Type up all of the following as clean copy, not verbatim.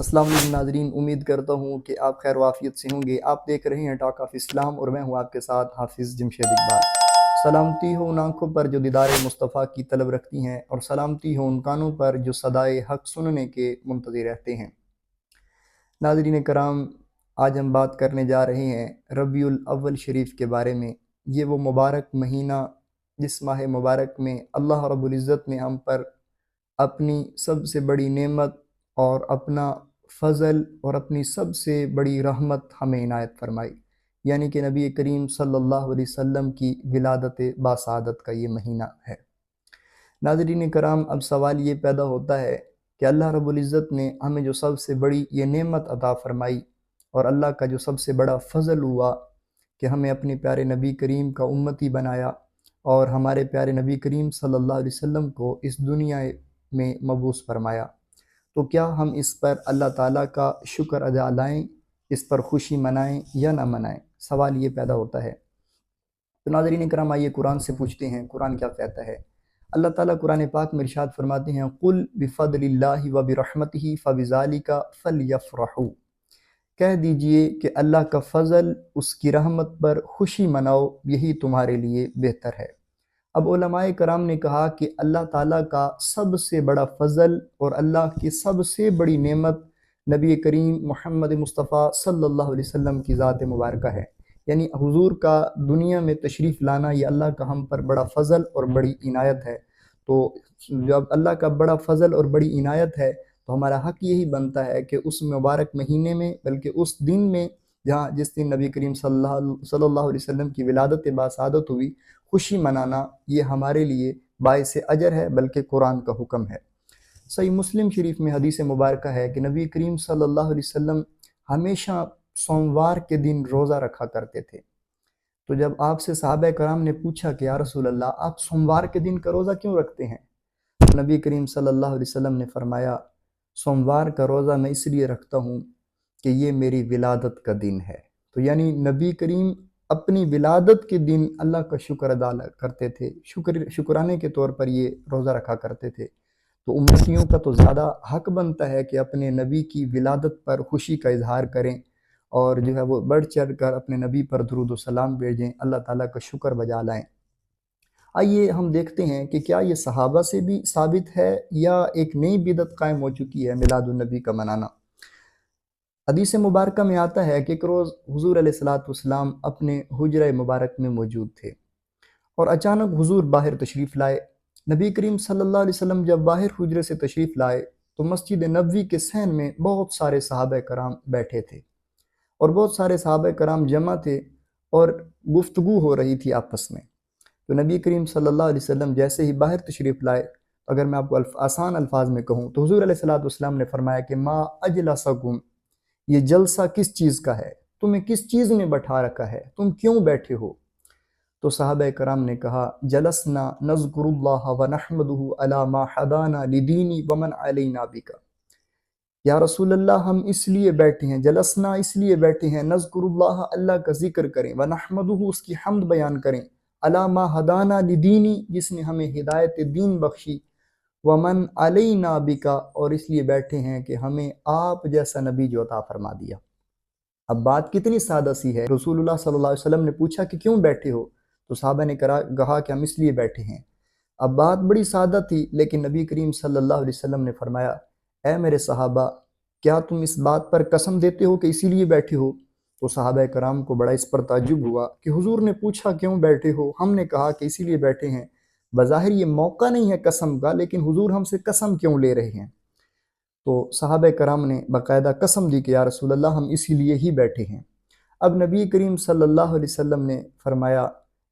السلام علیکم ناظرین، امید کرتا ہوں کہ آپ خیر و عافیت سے ہوں گے۔ آپ دیکھ رہے ہیں ٹاک آف اسلام اور میں ہوں آپ کے ساتھ حافظ جمشید اقبال۔ سلامتی ہو ان آنکھوں پر جو دیدار مصطفیٰ کی طلب رکھتی ہیں، اور سلامتی ہو ان کانوں پر جو صدائے حق سننے کے منتظر رہتے ہیں۔ ناظرین کرام، آج ہم بات کرنے جا رہے ہیں ربیع الاول شریف کے بارے میں۔ یہ وہ مبارک مہینہ جس ماہ مبارک میں اللہ رب العزت نے ہم پر اپنی سب سے بڑی نعمت اور اپنا فضل اور اپنی سب سے بڑی رحمت ہمیں عنایت فرمائی، یعنی کہ نبی کریم صلی اللہ علیہ وسلم کی ولادت باسعادت کا یہ مہینہ ہے۔ ناظرین کرام، اب سوال یہ پیدا ہوتا ہے کہ اللہ رب العزت نے ہمیں جو سب سے بڑی یہ نعمت عطا فرمائی، اور اللہ کا جو سب سے بڑا فضل ہوا کہ ہمیں اپنے پیارے نبی کریم کا امتی بنایا، اور ہمارے پیارے نبی کریم صلی اللہ علیہ وسلم کو اس دنیا میں مبعوث فرمایا، تو کیا ہم اس پر اللہ تعالیٰ کا شکر ادا لائیں، اس پر خوشی منائیں یا نہ منائیں؟ سوال یہ پیدا ہوتا ہے۔ تو ناظرین کرام، آئیے قرآن سے پوچھتے ہیں قرآن کیا کہتا ہے۔ اللہ تعالیٰ قرآن پاک میں ارشاد فرماتے ہیں، قُلْ بِفَضْلِ اللَّهِ وَبِرَحْمَتِهِ فَبِذَلِكَ فَلْيَفْرَحُوا، کہہ دیجئے کہ اللہ کا فضل، اس کی رحمت پر خوشی مناؤ، یہی تمہارے لیے بہتر ہے۔ اب علماء کرام نے کہا کہ اللہ تعالیٰ کا سب سے بڑا فضل اور اللہ کی سب سے بڑی نعمت نبی کریم محمد مصطفیٰ صلی اللہ علیہ وسلم کی ذات مبارکہ ہے، یعنی حضور کا دنیا میں تشریف لانا یہ اللہ کا ہم پر بڑا فضل اور بڑی عنایت ہے۔ تو جب اللہ کا بڑا فضل اور بڑی عنایت ہے تو ہمارا حق یہی بنتا ہے کہ اس مبارک مہینے میں، بلکہ اس دن میں جس دن نبی کریم صلی اللہ علیہ وسلم کی ولادت باسعادت ہوئی، خوشی منانا یہ ہمارے لیے باعث اجر ہے، بلکہ قرآن کا حکم ہے۔ صحیح مسلم شریف میں حدیث مبارکہ ہے کہ نبی کریم صلی اللہ علیہ وسلم ہمیشہ سوموار کے دن روزہ رکھا کرتے تھے۔ تو جب آپ سے صحابہ کرام نے پوچھا کہ یا رسول اللہ، آپ سوموار کے دن کا روزہ کیوں رکھتے ہیں؟ تو نبی کریم صلی اللہ علیہ وسلم نے فرمایا، سوموار کا روزہ میں اس لیے رکھتا ہوں کہ یہ میری ولادت کا دن ہے۔ تو یعنی نبی کریم اپنی ولادت کے دن اللہ کا شکر ادا کرتے تھے، شکرانے کے طور پر یہ روزہ رکھا کرتے تھے۔ تو امتیوں کا تو زیادہ حق بنتا ہے کہ اپنے نبی کی ولادت پر خوشی کا اظہار کریں، اور جو ہے وہ بڑھ چڑھ کر اپنے نبی پر درود و سلام بھیجیں، اللہ تعالیٰ کا شکر بجا لائیں۔ آئیے ہم دیکھتے ہیں کہ کیا یہ صحابہ سے بھی ثابت ہے یا ایک نئی بدعت قائم ہو چکی ہے میلاد النبی کا منانا۔ حدیث مبارکہ میں آتا ہے کہ ایک روز حضور علیہ السلام اپنے حجرہ مبارک میں موجود تھے، اور اچانک حضور باہر تشریف لائے۔ نبی کریم صلی اللہ علیہ وسلم جب باہر حجرے سے تشریف لائے تو مسجد نبوی کے صحن میں بہت سارے صحابہ کرام بیٹھے تھے، اور بہت سارے صحابہ کرام جمع تھے، اور گفتگو ہو رہی تھی آپس میں۔ تو نبی کریم صلی اللہ علیہ وسلم جیسے ہی باہر تشریف لائے، اگر میں آپ کو آسان الفاظ میں کہوں تو حضور علیہ السلام نے فرمایا کہ ما اجلسکم، یہ جلسہ کس چیز کا ہے؟ تمہیں کس چیز نے بٹھا رکھا ہے؟ تم کیوں بیٹھے ہو؟ تو صحابہ کرام نے کہا، جلسنا نذکر اللہ ونحمدہ علی ما ہدانا لدینی ومن علینا بک، یا رسول اللہ ہم اس لیے بیٹھے ہیں، جلسنا اس لیے بیٹھے ہیں، نذکر اللہ اللہ کا ذکر کریں، ونحمدہ اس کی حمد بیان کریں، علی ما ہدانا لدینی جس نے ہمیں ہدایت دین بخشی، ومن علینا بکا اور اس لیے بیٹھے ہیں کہ ہمیں آپ جیسا نبی جو عطا فرما دیا۔ اب بات کتنی سادہ سی ہے۔ رسول اللہ صلی اللہ علیہ وسلم نے پوچھا کہ کیوں بیٹھے ہو؟ تو صحابہ نے کہا کہ ہم اس لیے بیٹھے ہیں۔ اب بات بڑی سادہ تھی، لیکن نبی کریم صلی اللہ علیہ وسلم نے فرمایا، اے میرے صحابہ، کیا تم اس بات پر قسم دیتے ہو کہ اسی لیے بیٹھے ہو؟ تو صحابہ کرام کو بڑا اس پر تعجب ہوا کہ حضور نے پوچھا کیوں بیٹھے ہو، ہم نے کہا کہ اسی لیے بیٹھے ہیں۔ بظاہر یہ موقع نہیں ہے قسم کا، لیکن حضور ہم سے قسم کیوں لے رہے ہیں؟ تو صحابہ کرام نے باقاعدہ قسم دی کہ یا رسول اللہ ہم اسی لیے ہی بیٹھے ہیں۔ اب نبی کریم صلی اللہ علیہ وسلم نے فرمایا،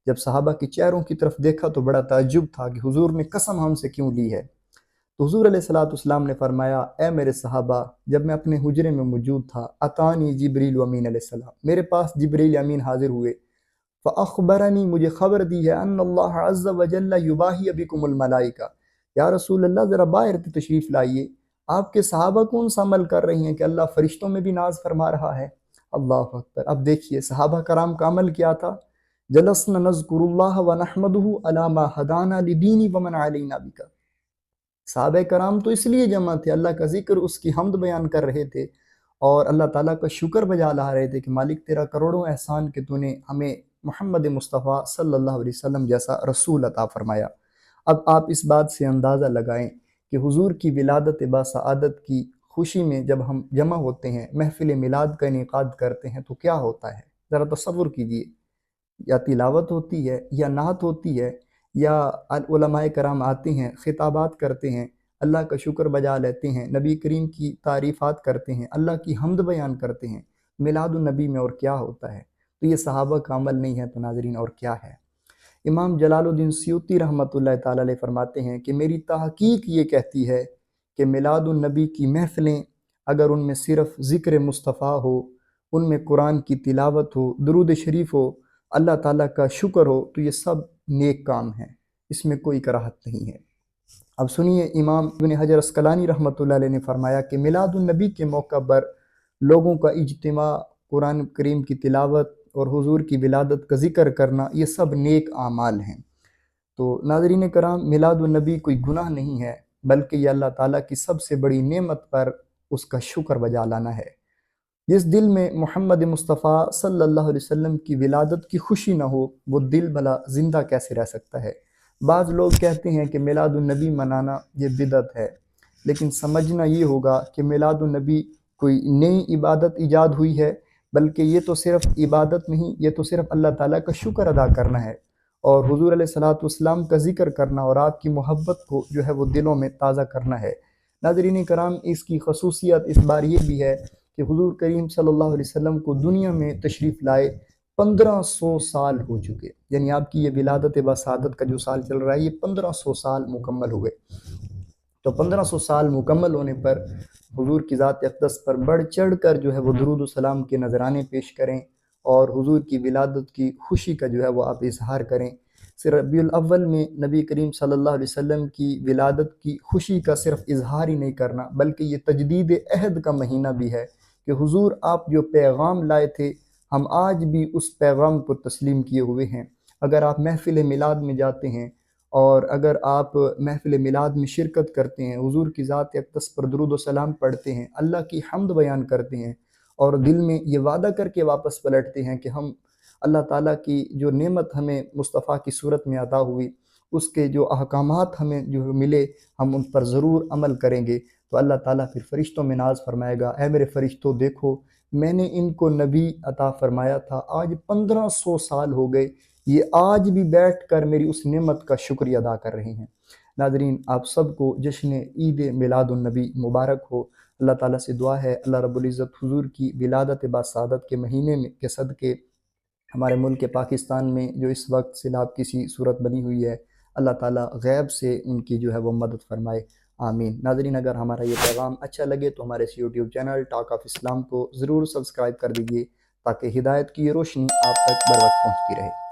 جب صحابہ کے چہروں کی طرف دیکھا تو بڑا تعجب تھا کہ حضور نے قسم ہم سے کیوں لی ہے۔ تو حضور علیہ السلام نے فرمایا، اے میرے صحابہ، جب میں اپنے حجرے میں موجود تھا، اتانی جبریل امین علیہ السلام، میرے پاس جبریل امین حاضر ہوئے، فاخبرنی مجھے خبر دی ہے، ان اللہ عز وجل یباہی بکم الملائکہ، یا رسول اللہ ذرا باہر تشریف لائیے، آپ کے صحابہ کون سا عمل کر رہی ہیں کہ اللہ فرشتوں میں بھی ناز فرما رہا ہے۔ اللہ اکبر۔ اب دیکھیے صحابہ کرام کا عمل کیا تھا، جلسنا نذکر اللہ ونحمدہ علی ما ہدانا لدینی ومن علینا بک۔ صحابہ کرام تو اس لیے جمع تھے، اللہ کا ذکر، اس کی حمد بیان کر رہے تھے اور اللہ تعالیٰ کا شکر بجا لا رہے تھے کہ مالک تیرا کروڑوں احسان کہ تو نے ہمیں محمد مصطفیٰ صلی اللہ علیہ وسلم جیسا رسول عطا فرمایا۔ اب آپ اس بات سے اندازہ لگائیں کہ حضور کی ولادت باسعادت کی خوشی میں جب ہم جمع ہوتے ہیں، محفل میلاد کا انعقاد کرتے ہیں تو کیا ہوتا ہے؟ ذرا تصور کیجئے، یا تلاوت ہوتی ہے، یا نعت ہوتی ہے، یا علماء کرام آتے ہیں، خطابات کرتے ہیں، اللہ کا شکر بجا لیتے ہیں، نبی کریم کی تعریفات کرتے ہیں، اللہ کی حمد بیان کرتے ہیں۔ میلاد النبی میں اور کیا ہوتا ہے؟ تو یہ صحابہ کا عمل نہیں ہے تو ناظرین اور کیا ہے؟ امام جلال الدین سیوطی رحمۃ اللہ تعالی علیہ فرماتے ہیں کہ میری تحقیق یہ کہتی ہے کہ میلاد النبی کی محفلیں اگر ان میں صرف ذکر مصطفیٰ ہو، ان میں قرآن کی تلاوت ہو، درود شریف ہو، اللہ تعالیٰ کا شکر ہو، تو یہ سب نیک کام ہیں، اس میں کوئی کراہت نہیں ہے۔ اب سنیے، امام ابن حجر عسقلانی رحمۃ اللہ علیہ نے فرمایا کہ میلاد النبی کے موقع پر لوگوں کا اجتماع، قرآن کریم کی تلاوت اور حضور کی ولادت کا ذکر کرنا، یہ سب نیک اعمال ہیں۔ تو ناظرین کرام، میلاد النبی کوئی گناہ نہیں ہے، بلکہ یہ اللہ تعالیٰ کی سب سے بڑی نعمت پر اس کا شکر بجا لانا ہے۔ جس دل میں محمد مصطفیٰ صلی اللہ علیہ وسلم کی ولادت کی خوشی نہ ہو، وہ دل بھلا زندہ کیسے رہ سکتا ہے؟ بعض لوگ کہتے ہیں کہ میلاد النبی منانا یہ بدعت ہے، لیکن سمجھنا یہ ہوگا کہ میلاد النبی کوئی نئی عبادت ایجاد ہوئی ہے، بلکہ یہ تو صرف عبادت نہیں، یہ تو صرف اللہ تعالیٰ کا شکر ادا کرنا ہے اور حضور علیہ الصلوۃ والسلام کا ذکر کرنا اور آپ کی محبت کو جو ہے وہ دلوں میں تازہ کرنا ہے۔ ناظرین کرام، اس کی خصوصیت اس بار یہ بھی ہے کہ حضور کریم صلی اللہ علیہ وسلم کو دنیا میں تشریف لائے 1500 سال ہو چکے، یعنی آپ کی یہ ولادت باسعادت کا جو سال چل رہا ہے، یہ 1500 سال مکمل ہوئے۔ تو 1500 سال مکمل ہونے پر حضور کی ذات اقدس پر بڑھ چڑھ کر جو ہے وہ درود و سلام کے نذرانے پیش کریں اور حضور کی ولادت کی خوشی کا جو ہے وہ آپ اظہار کریں۔ صرف ربیع الاول میں نبی کریم صلی اللہ علیہ وسلم کی ولادت کی خوشی کا صرف اظہار ہی نہیں کرنا، بلکہ یہ تجدید عہد کا مہینہ بھی ہے کہ حضور آپ جو پیغام لائے تھے، ہم آج بھی اس پیغام کو تسلیم کیے ہوئے ہیں۔ اگر آپ محفل میلاد میں جاتے ہیں اور اگر آپ محفل میلاد میں شرکت کرتے ہیں، حضور کی ذات اقدس پر درود و سلام پڑھتے ہیں، اللہ کی حمد بیان کرتے ہیں اور دل میں یہ وعدہ کر کے واپس پلٹتے ہیں کہ ہم اللہ تعالیٰ کی جو نعمت ہمیں مصطفیٰ کی صورت میں عطا ہوئی، اس کے جو احکامات ہمیں جو ملے، ہم ان پر ضرور عمل کریں گے، تو اللہ تعالیٰ پھر فرشتوں میں ناز فرمائے گا، اے میرے فرشتوں دیکھو، میں نے ان کو نبی عطا فرمایا تھا، آج 1500 سال ہو گئے، یہ آج بھی بیٹھ کر میری اس نعمت کا شکریہ ادا کر رہے ہیں۔ ناظرین، آپ سب کو جشن عید میلاد النبی مبارک ہو۔ اللہ تعالیٰ سے دعا ہے اللہ رب العزت حضور کی ولادت باسعادت کے مہینے میں کے صدقے ہمارے ملک پاکستان میں جو اس وقت سیلاب کسی صورت بنی ہوئی ہے، اللہ تعالیٰ غیب سے ان کی جو ہے وہ مدد فرمائے، آمین۔ ناظرین، اگر ہمارا یہ پیغام اچھا لگے تو ہمارے اس یوٹیوب چینل ٹاک آف اسلام کو ضرور سبسکرائب کر دیجیے تاکہ ہدایت کی یہ روشنی آپ تک بر وقت پہنچتی رہے۔